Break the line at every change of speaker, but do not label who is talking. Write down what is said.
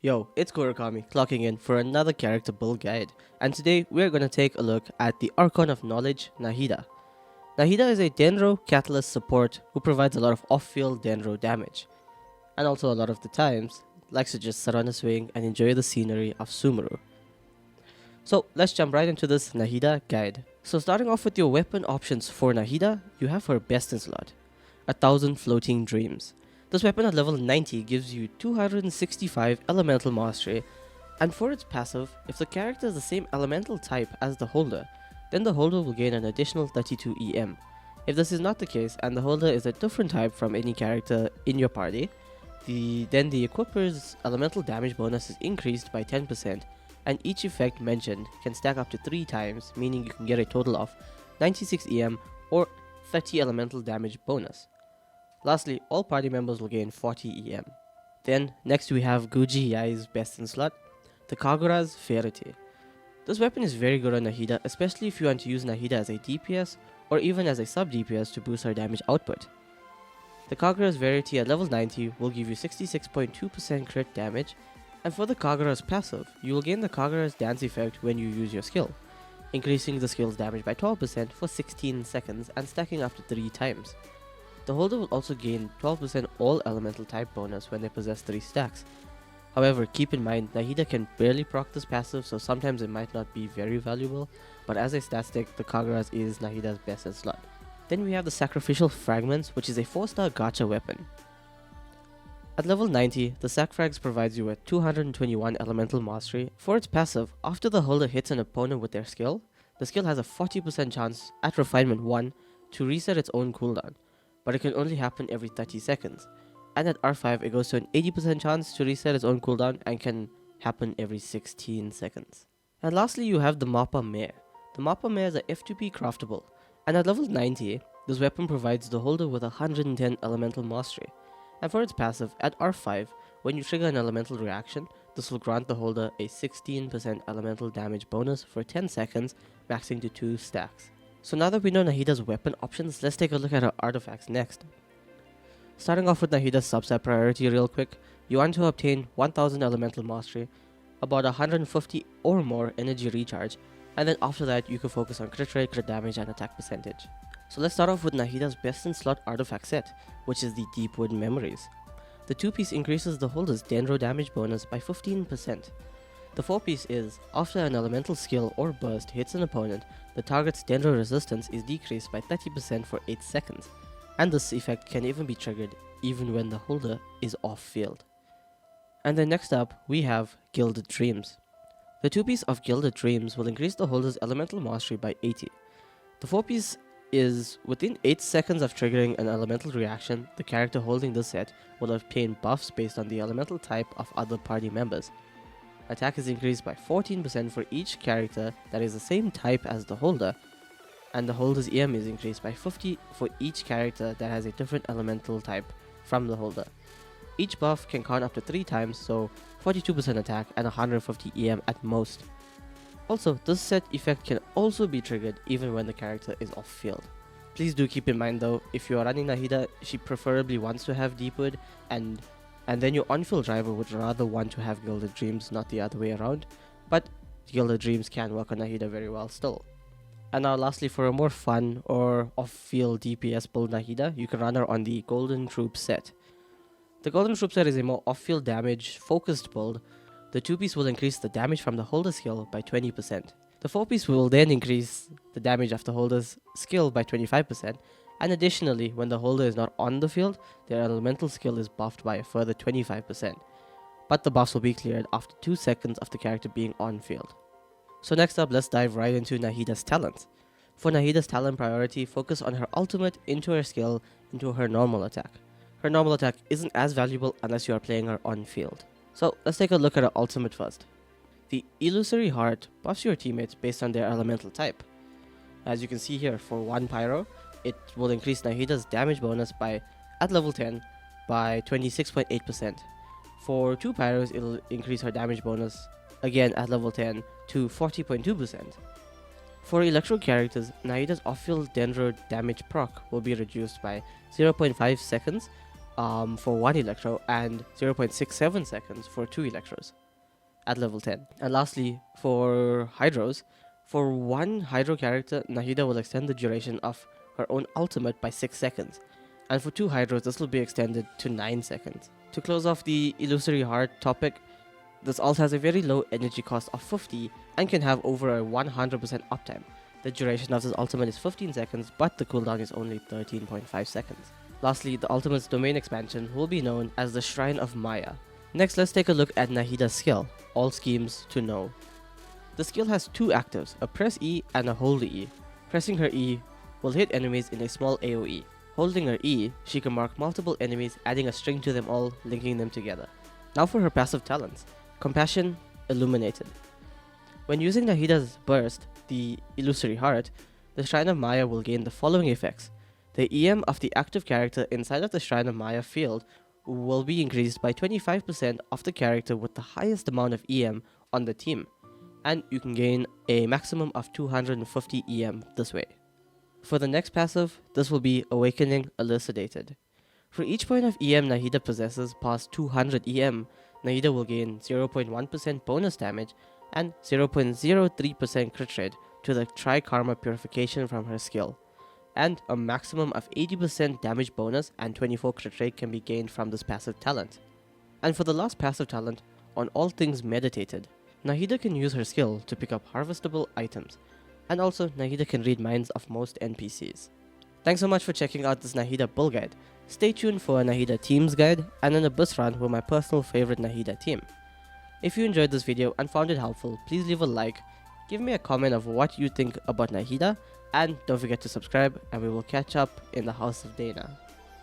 Yo, it's KuroKami clocking in for another character build guide, and today we're gonna take a look at the Archon of Knowledge, Nahida. Nahida is a Dendro Catalyst support who provides a lot of off-field Dendro damage, and also a lot of the times likes to just sit on his wing and enjoy the scenery of Sumeru. So let's jump right into this Nahida guide. So starting off with your weapon options for Nahida, you have her best in slot, 1000 Floating Dreams. This weapon at level 90 gives you 265 elemental mastery, and for its passive, if the character is the same elemental type as the holder, then the holder will gain an additional 32 EM. If this is not the case and the holder is a different type from any character in your party, then the equipper's elemental damage bonus is increased by 10%, and each effect mentioned can stack up to 3 times, meaning you can get a total of 96 EM or 30 elemental damage bonus. Lastly, all party members will gain 40 EM. Then, next we have Guji Yai's best in slot, the Kagura's Verity. This weapon is very good on Nahida, especially if you want to use Nahida as a DPS or even as a sub DPS to boost her damage output. The Kagura's Verity at level 90 will give you 66.2% crit damage, and for the Kagura's passive, you will gain the Kagura's dance effect when you use your skill, increasing the skill's damage by 12% for 16 seconds and stacking up to 3 times. The holder will also gain 12% all elemental type bonus when they possess 3 stacks. However, keep in mind, Nahida can barely proc this passive, so sometimes it might not be very valuable, but as a stat stick, the Kagura's is Nahida's best in slot. Then we have the Sacrificial Fragments, which is a 4-star gacha weapon. At level 90, the Sac Frags provides you with 221 elemental mastery. For its passive, after the holder hits an opponent with their skill, the skill has a 40% chance at Refinement 1 to reset its own cooldown, but it can only happen every 30 seconds. And at R5, it goes to an 80% chance to reset its own cooldown and can happen every 16 seconds. And lastly, you have the Mappa Mare. The Mappa Mare is a F2P craftable, and at level 90, this weapon provides the holder with 110 elemental mastery. And for its passive, at R5, when you trigger an elemental reaction, this will grant the holder a 16% elemental damage bonus for 10 seconds, maxing to 2 stacks. So now that we know Nahida's weapon options, let's take a look at her artifacts next. Starting off with Nahida's subset priority real quick, you want to obtain 1000 elemental mastery, about 150 or more energy recharge, and then after that you can focus on crit rate, crit damage and attack percentage. So let's start off with Nahida's best in slot artifact set, which is the Deepwood Memories. The 2-piece increases the holder's Dendro damage bonus by 15%. The 4-piece is, after an elemental skill or burst hits an opponent, the target's Dendro resistance is decreased by 30% for 8 seconds, and this effect can even be triggered even when the holder is off-field. And then next up, we have Gilded Dreams. The 2-piece of Gilded Dreams will increase the holder's elemental mastery by 80. The 4-piece is, within 8 seconds of triggering an elemental reaction, the character holding this set will obtain buffs based on the elemental type of other party members. Attack is increased by 14% for each character that is the same type as the holder, and the holder's EM is increased by 50 for each character that has a different elemental type from the holder. Each buff can count up to 3 times, so 42% attack and 150 EM at most. Also, this set effect can also be triggered even when the character is off-field. Please do keep in mind though, if you are running Nahida, she preferably wants to have Deepwood, and then your on-field driver would rather want to have Gilded Dreams, not the other way around, but Gilded Dreams can work on Nahida very well still. And now lastly, for a more fun or off-field DPS build Nahida, you can run her on the Golden Troop set. The Golden Troop set is a more off-field damage focused build. The 2-piece will increase the damage from the holder skill by 20%. The 4-piece will then increase the damage of the holder's skill by 25%, and additionally, when the holder is not on the field, their elemental skill is buffed by a further 25%. But the buffs will be cleared after 2 seconds of the character being on field. So next up, let's dive right into Nahida's talents. For Nahida's talent priority, focus on her ultimate into her skill into her normal attack. Her normal attack isn't as valuable unless you are playing her on field. So let's take a look at her ultimate first. The Illusory Heart buffs your teammates based on their elemental type. As you can see here, for 1 Pyro, it will increase Nahida's damage bonus at level 10 by 26.8%. For 2 Pyros, it'll increase her damage bonus again at level 10 to 40.2%. For Electro characters, Nahida's off-field Dendro damage proc will be reduced by 0.5 seconds for 1 Electro and 0.67 seconds for 2 Electros at level 10. And lastly, for Hydros, for 1 Hydro character, Nahida will extend the duration of her own ultimate by 6 seconds. And for 2 Hydros, this will be extended to 9 seconds. To close off the Illusory Heart topic, this ult has a very low energy cost of 50 and can have over a 100% uptime. The duration of this ultimate is 15 seconds, but the cooldown is only 13.5 seconds. Lastly, the ultimate's domain expansion will be known as the Shrine of Maya. Next, let's take a look at Nahida's skill, All Schemes to Know. The skill has 2 actives, a press E and a hold E. Pressing her E will hit enemies in a small AoE. Holding her E, she can mark multiple enemies, adding a string to them all, linking them together. Now for her passive talents. Compassion, Illuminated. When using Nahida's burst, the Illusory Heart, the Shrine of Maya will gain the following effects. The EM of the active character inside of the Shrine of Maya field will be increased by 25% of the character with the highest amount of EM on the team, and you can gain a maximum of 250 EM this way. For the next passive, this will be Awakening Elucidated. For each point of EM Nahida possesses past 200 EM, Nahida will gain 0.1% bonus damage and 0.03% crit rate to the Tri-Karma Purification from her skill, and a maximum of 80% damage bonus and 24 crit rate can be gained from this passive talent. And for the last passive talent, on All Things Meditated, Nahida can use her skill to pick up harvestable items, and also Nahida can read minds of most NPCs. Thanks so much for checking out this Nahida build guide. Stay tuned for a Nahida teams guide and an Abyss run with my personal favorite Nahida team. If you enjoyed this video and found it helpful, please leave a like, give me a comment of what you think about Nahida, and don't forget to subscribe, and we will catch up in the House of Dana.